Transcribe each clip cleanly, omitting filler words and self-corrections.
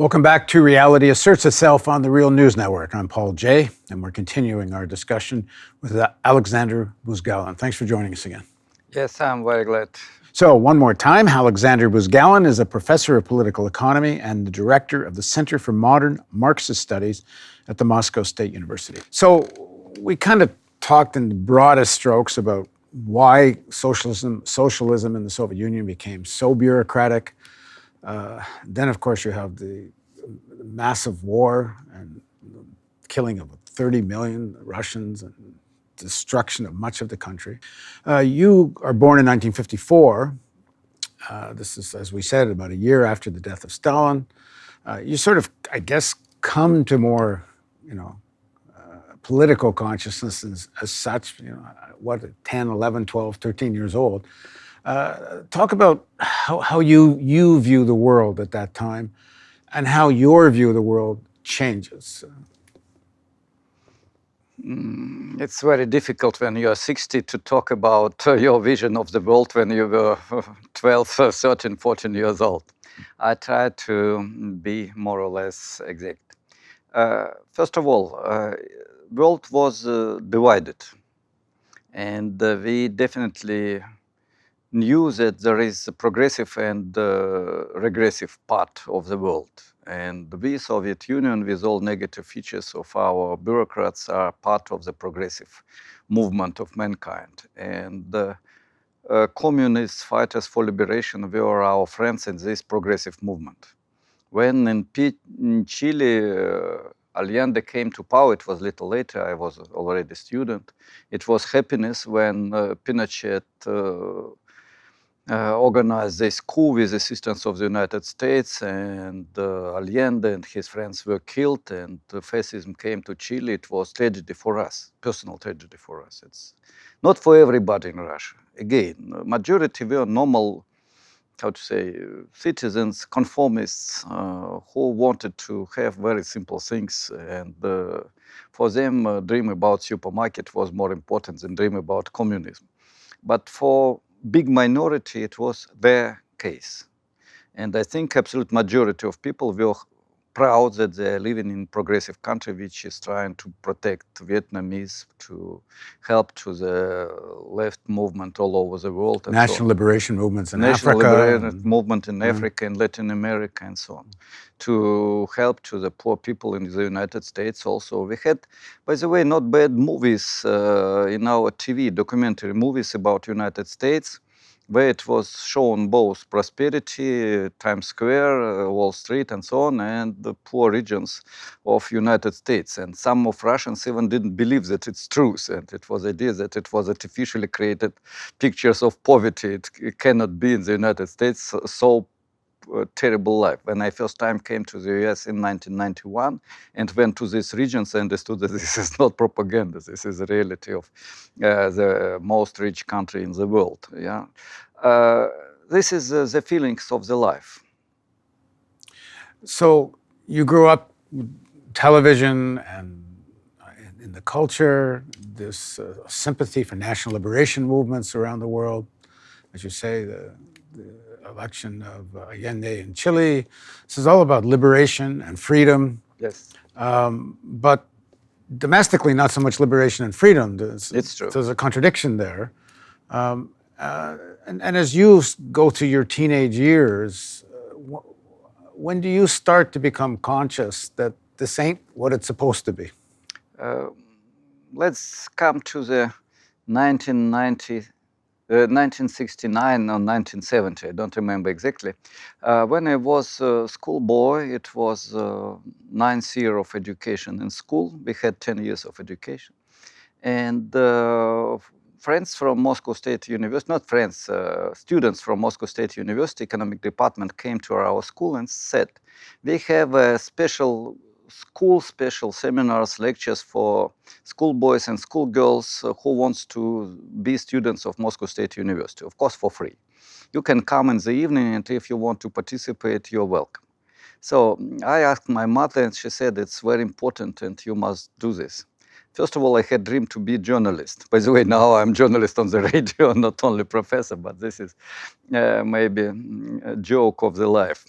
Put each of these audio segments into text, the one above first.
Welcome back to Reality Asserts Itself on the Real News Network. I'm Paul Jay, and we're continuing our discussion with Alexander Buzgalin. Thanks for joining us again. Yes, I'm very glad. So, one more time, Alexander Buzgalin is a professor of political economy and the director of the Center for Modern Marxist Studies at the Moscow State University. So, we kind of talked in the broadest strokes about why socialism in the Soviet Union became so bureaucratic. Then, of course, you have the massive war and the killing of 30 million Russians and destruction of much of the country. You are born in 1954. This is, as we said, about a year after the death of Stalin. You sort of, I guess, come to more, political consciousness as such, 10, 11, 12, 13 years old. Talk about how you view the world at that time and how your view of the world changes. It's very difficult when you are 60 to talk about your vision of the world when you were 12, 13, 14 years old. I try to be more or less exact. First of all, world was divided, and we definitely knew that there is a progressive and regressive part of the world. And we, Soviet Union, with all negative features of our bureaucrats, are part of the progressive movement of mankind. And the communist fighters for liberation were our friends in this progressive movement. When in Chile, Allende came to power, it was a little later, I was already a student. It was happiness when Pinochet organized this coup with the assistance of the United States, and Allende and his friends were killed, and fascism came to Chile. It was tragedy for us, personal tragedy for us. It's not for everybody in Russia. Again, majority were normal, citizens, conformists, who wanted to have very simple things, and for them, dream about supermarket was more important than dream about communism. But for big minority, it was their case. And I think absolute majority of people were proud that they are living in progressive country which is trying to protect Vietnamese, to help to the left movement all over the world. And National liberation movements in National Africa. liberation movement in Africa and Latin America and so on. To help to the poor people in the United States also. We had, by the way, not bad movies in our TV, documentary movies about United States, where it was shown both prosperity, Times Square, Wall Street and so on, and the poor regions of United States. And some of Russians even didn't believe that it's true, and it was the idea that it was artificially created pictures of poverty. It cannot be in the United States so terrible life. When I first time came to the US in 1991 and went to these regions, I understood that this is not propaganda. This is the reality of the most rich country in the world. Yeah, this is the feelings of the life. So you grew up with television and in the culture, this sympathy for national liberation movements around the world. As you say, the election of Allende in Chile. This is all about liberation and freedom. Yes. But domestically, not so much liberation and freedom. It's true. There's a contradiction there. And as you go through your teenage years, when do you start to become conscious that this ain't what it's supposed to be? Let's come to the 1969 or 1970, I don't remember exactly. When I was a schoolboy, it was 9th year of education in school. We had 10 years of education. And friends from Moscow State University, not friends, students from Moscow State University Economic Department came to our school and said, we have a special seminars, lectures for schoolboys and schoolgirls who wants to be students of Moscow State University, of course for free. You can come in the evening, and if you want to participate, you're welcome. So I asked my mother, and she said, it's very important and you must do this. First of all, I had dreamed to be a journalist. By the way, now I'm a journalist on the radio, not only professor, but this is maybe a joke of the life.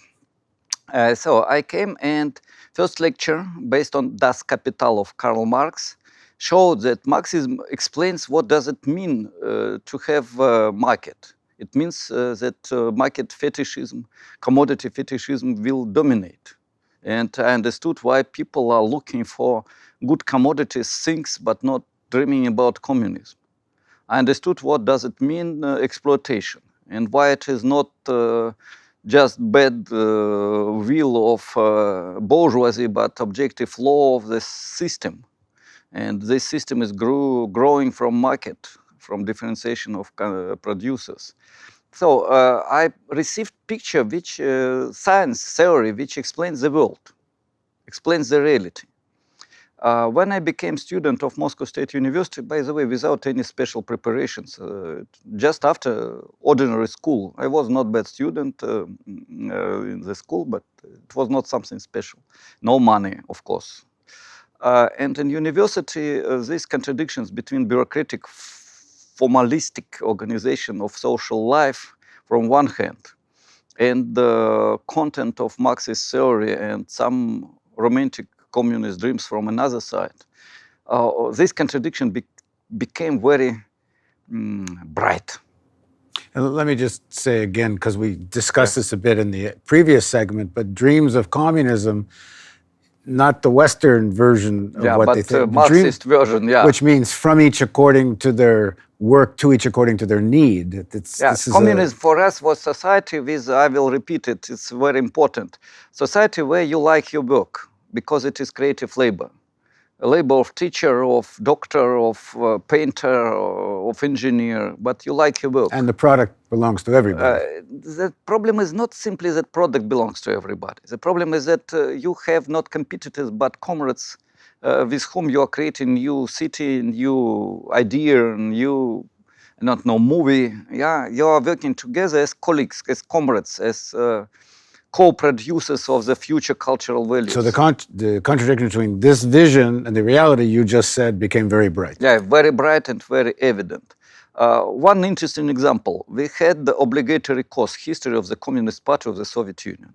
So I came, and first lecture, based on Das Kapital of Karl Marx, showed that Marxism explains what does it mean to have a market. It means that market fetishism, commodity fetishism will dominate. And I understood why people are looking for good commodities, things, but not dreaming about communism. I understood what does it mean exploitation, and why it is not just bad will of bourgeoisie, but objective law of the system. And this system is growing from market, from differentiation of producers. So I received picture which science theory which explains the world, explains the reality. When I became student of Moscow State University, by the way, without any special preparations, just after ordinary school, I was not bad student in the school, but it was not something special. No money, of course. And in university, these contradictions between bureaucratic, formalistic organization of social life from one hand, and the content of Marxist theory and some romantic communist dreams from another side, this contradiction became very bright. And let me just say again, because we discussed this a bit in the previous segment, but dreams of communism, not the Western version of what they think. Marxist version, which means from each according to their work, to each according to their need. Communism for us was society with, I will repeat it, it's very important, society where you like your work, because it is creative labor. A labor of teacher, of doctor, of painter, of engineer, but you like your work. And the product belongs to everybody. The problem is not simply that product belongs to everybody. The problem is that you have not competitors, but comrades with whom you are creating new city, new idea, new, not know, movie. Yeah, you are working together as colleagues, as comrades, as co-producers of the future cultural values. So the contradiction between this vision and the reality you just said became very bright. Yeah, very bright and very evident. One interesting example, we had the obligatory course, History of the Communist Party of the Soviet Union.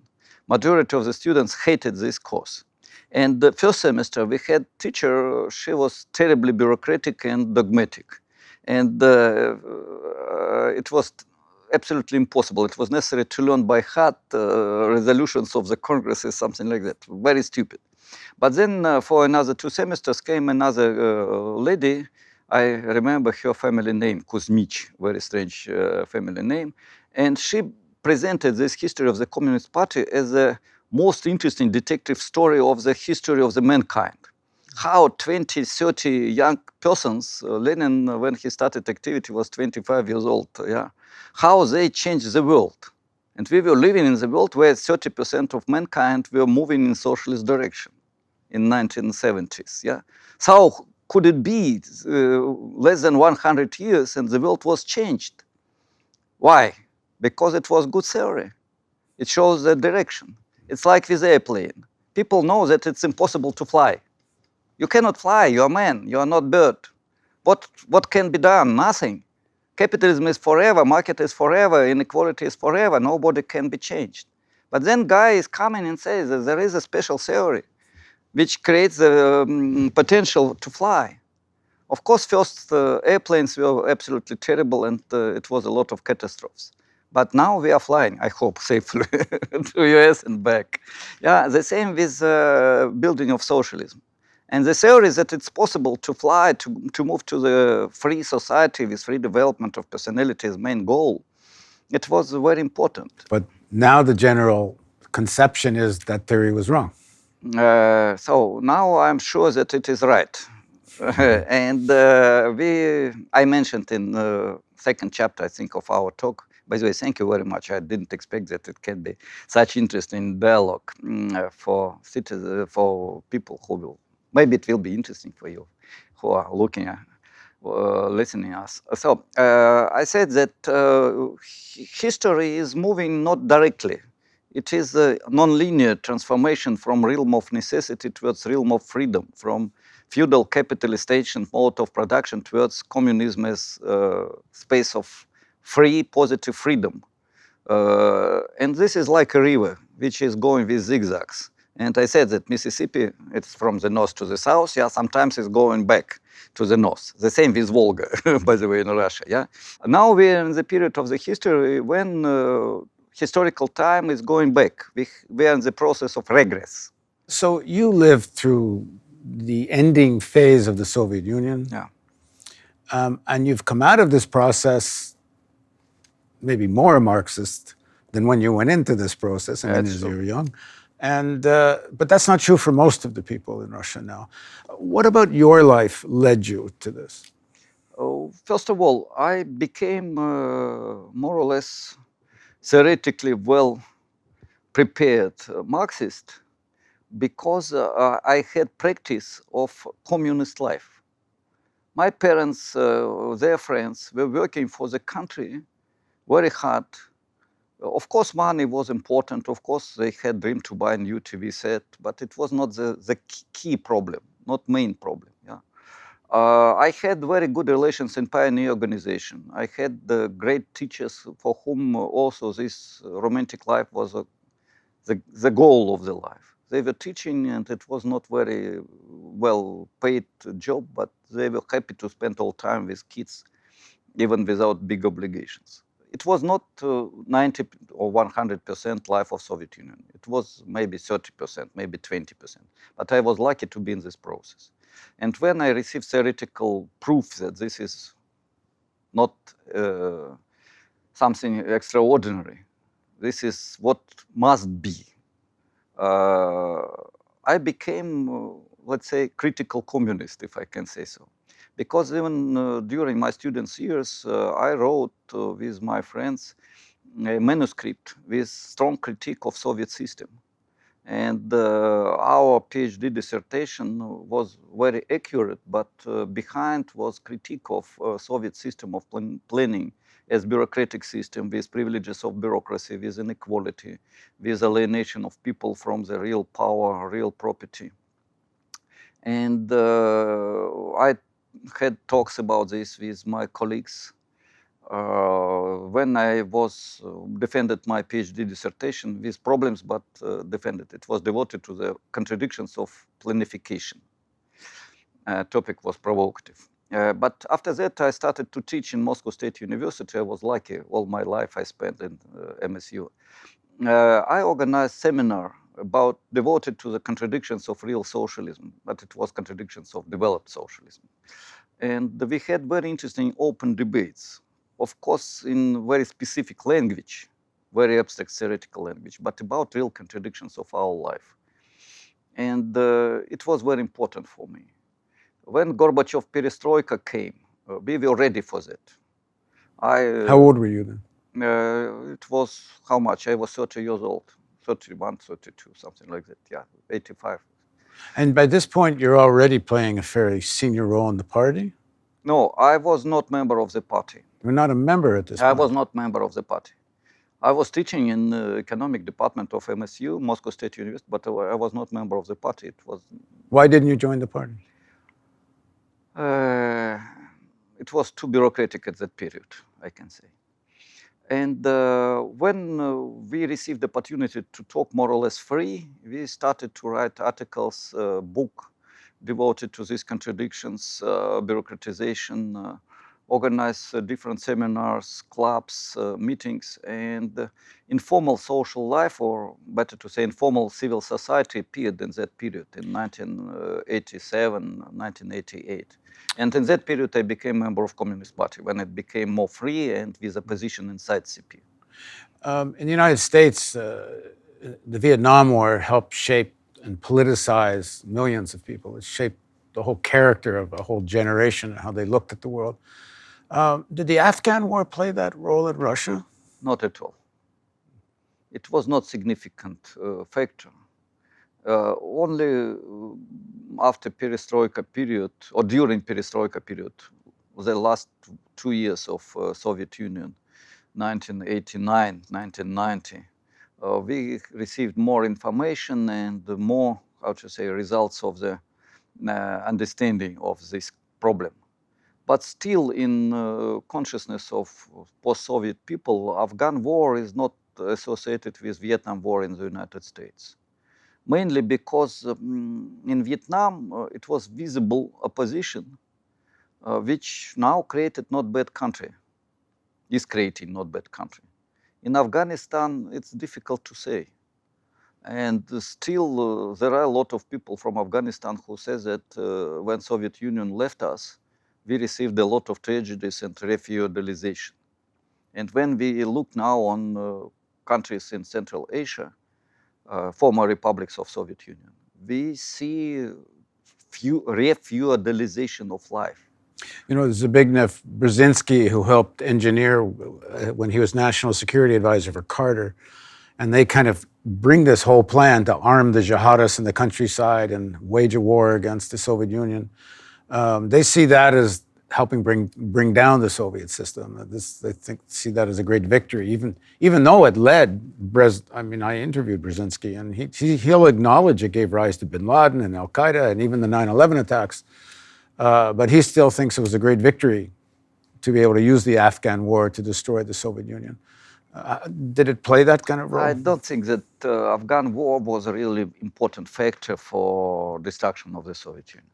Majority of the students hated this course. And the first semester we had teacher, she was terribly bureaucratic and dogmatic. And it was absolutely impossible. It was necessary to learn by heart resolutions of the congresses, something like that. Very stupid. But then for another 2 semesters came another lady. I remember her family name, Kuzmich, very strange family name. And she presented this history of the Communist Party as the most interesting detective story of the history of the mankind. How 20, 30 young persons, Lenin, when he started activity, was 25 years old, yeah, how they changed the world. And we were living in the world where 30% of mankind were moving in socialist direction in 1970s, yeah. So could it be less than 100 years and the world was changed? Why? Because it was good theory. It shows the direction. It's like with airplane. People know that it's impossible to fly. You cannot fly, you're a man, you are not bird. What can be done? Nothing. Capitalism is forever, market is forever, inequality is forever, nobody can be changed. But then guy is coming and says that there is a special theory which creates the potential to fly. Of course, first airplanes were absolutely terrible and it was a lot of catastrophes. But now we are flying, I hope, safely to US and back. Yeah, the same with building of socialism. And the theory is that it's possible to fly, to move to the free society with free development of personality as main goal. It was very important. But now the general conception is that theory was wrong. So now I'm sure that it is right. And I mentioned in the second chapter, I think, of our talk. By the way, thank you very much. I didn't expect that it can be such interesting dialogue for citizens, for people who will. Maybe it will be interesting for you who are looking at, listening us. So I said that history is moving not directly. It is a non-linear transformation from realm of necessity towards realm of freedom, from feudal capitalization mode of production towards communism as space of free, positive freedom. And this is like a river. which is going with zigzags. And I said that Mississippi, it's from the north to the south. Yeah, sometimes it's going back to the north. The same with Volga, by the way, in Russia. Yeah. Now we're in the period of the history when historical time is going back. We are in the process of regress. So you lived through the ending phase of the Soviet Union. Yeah. And you've come out of this process maybe more a Marxist than when you went into this process. I mean, That's as true. you were young. And, but that's not true for most of the people in Russia now. What about your life led you to this? First of all, I became more or less theoretically well prepared Marxist because I had practice of communist life. My parents, their friends, were working for the country very hard. Of course, money was important. Of course, they had dream to buy a new TV set, but it was not the key problem, not main problem. Yeah. I had very good relations in pioneer organization. I had great teachers for whom also this romantic life was the goal of the life. They were teaching, and it was not very well paid job, but they were happy to spend all time with kids, even without big obligations. It was not 90 or 100% life of Soviet Union. It was maybe 30%, maybe 20%. But I was lucky to be in this process. And when I received theoretical proof that this is not something extraordinary, this is what must be, I became, let's say, critical communist, if I can say so. Because even during my students' years, I wrote with my friends a manuscript with strong critique of Soviet system. And our PhD dissertation was very accurate, but behind was critique of Soviet system of planning as bureaucratic system with privileges of bureaucracy, with inequality, with alienation of people from the real power, real property. And I had talks about this with my colleagues. When I was defended my PhD dissertation with problems, but defended. It was devoted to the contradictions of planification. Topic was provocative. But after that, I started to teach in Moscow State University. I was lucky. All my life I spent in MSU. I organized seminar about devoted to the contradictions of real socialism, but it was contradictions of developed socialism. And we had very interesting open debates, of course, in very specific language, very abstract theoretical language, but about real contradictions of our life. And it was very important for me. When Gorbachev perestroika came, we were ready for that. How old were you then? It was how much? I was 30 years old, 31, 32, something like that. Yeah, 85. And by this point, you're already playing a fairly senior role in the party? No, I was not member of the party. You're not a member at this I point? was not member of the party. I was teaching in the economic department of MSU, Moscow State University, but I was not member of the party. It was. Why didn't you join the party? It was too bureaucratic at that period, I can say. And when we received the opportunity to talk more or less free, we started to write articles, book devoted to these contradictions, bureaucratization, organize different seminars, clubs, meetings, and informal social life, or better to say informal civil society appeared in that period in 1987, 1988. And in that period, I became a member of Communist Party when it became more free and with a position inside CP. In the United States, the Vietnam War helped shape and politicize millions of people. It shaped the whole character of a whole generation, how they looked at the world. Did the Afghan War play that role in Russia? Not at all. It was not significant factor. Only after perestroika period, or during perestroika period, the last 2 years of Soviet Union, 1989, 1990, we received more information and more, how to say, results of the understanding of this problem. But still in consciousness of post-Soviet people, Afghan war is not associated with Vietnam War in the United States. Mainly because in Vietnam it was visible opposition, which now created not bad country, is creating not bad country. In Afghanistan, it's difficult to say. And still, there are a lot of people from Afghanistan who say that when Soviet Union left us, we received a lot of tragedies and refeudalization. And when we look now on countries in Central Asia, former republics of Soviet Union, we see refeudalization of life. You know, Zbigniew Brzezinski, who helped engineer when he was National Security Advisor for Carter, and they kind of bring this whole plan to arm the jihadists in the countryside and wage a war against the Soviet Union. They see that as helping bring down the Soviet system. They see that as a great victory, even though it led. I interviewed Brzezinski, and he'll acknowledge it gave rise to Bin Laden and Al Qaeda and even the 9/11 attacks. But he still thinks it was a great victory to be able to use the Afghan war to destroy the Soviet Union. Did it play that kind of role? I don't think that Afghan war was a really important factor for destruction of the Soviet Union.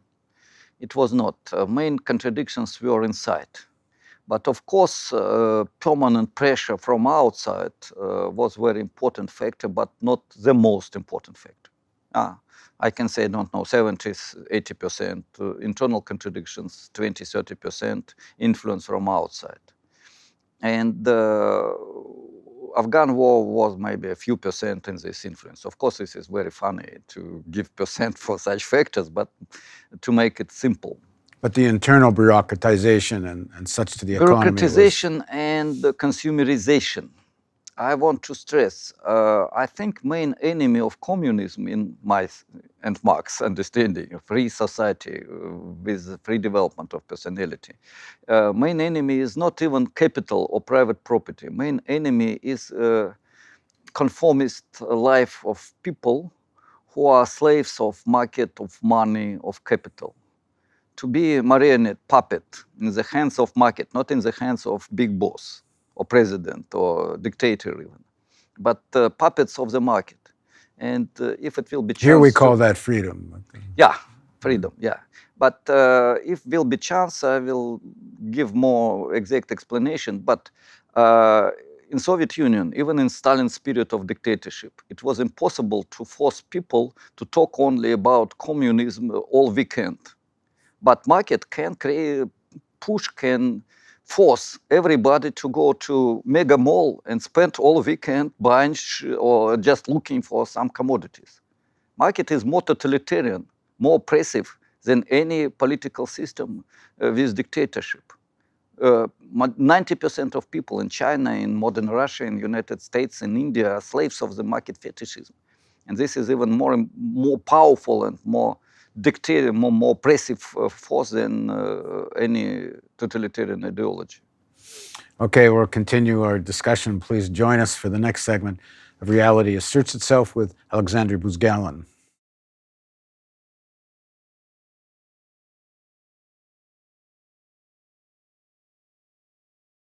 It was not. Main contradictions were inside. But of course, permanent pressure from outside was a very important factor, but not the most important factor. I can say, I don't know, 70, 80%, internal contradictions, 20, 30% influence from outside. And the Afghan war was maybe a few percent in this influence. Of course, this is very funny to give percent for such factors, but to make it simple. But the internal bureaucratization and such to the economy. Bureaucratization and consumerization. I want to stress, I think main enemy of communism in my and Marx's understanding of free society with free development of personality, main enemy is not even capital or private property. Main enemy is conformist life of people who are slaves of market, of money, of capital. To be a marionette puppet in the hands of market, not in the hands of big boss or president or dictator even, but puppets of the market. And if it will be chance here we call that freedom. Yeah, freedom, yeah. But if will be chance, I will give more exact explanation. But in Soviet Union, even in Stalin's period of dictatorship, it was impossible to force people to talk only about communism all weekend. But market can create, can force everybody to go to mega mall and spend all weekend buying or just looking for some commodities. Market is more totalitarian, more oppressive than any political system with dictatorship. 90% of people in China, in modern Russia, in United States, in India are slaves of the market fetishism. And this is even more powerful and more dictator, more oppressive force than any totalitarian ideology. Okay, we'll continue our discussion. Please join us for the next segment of Reality Asserts Itself with Alexander Buzgalin.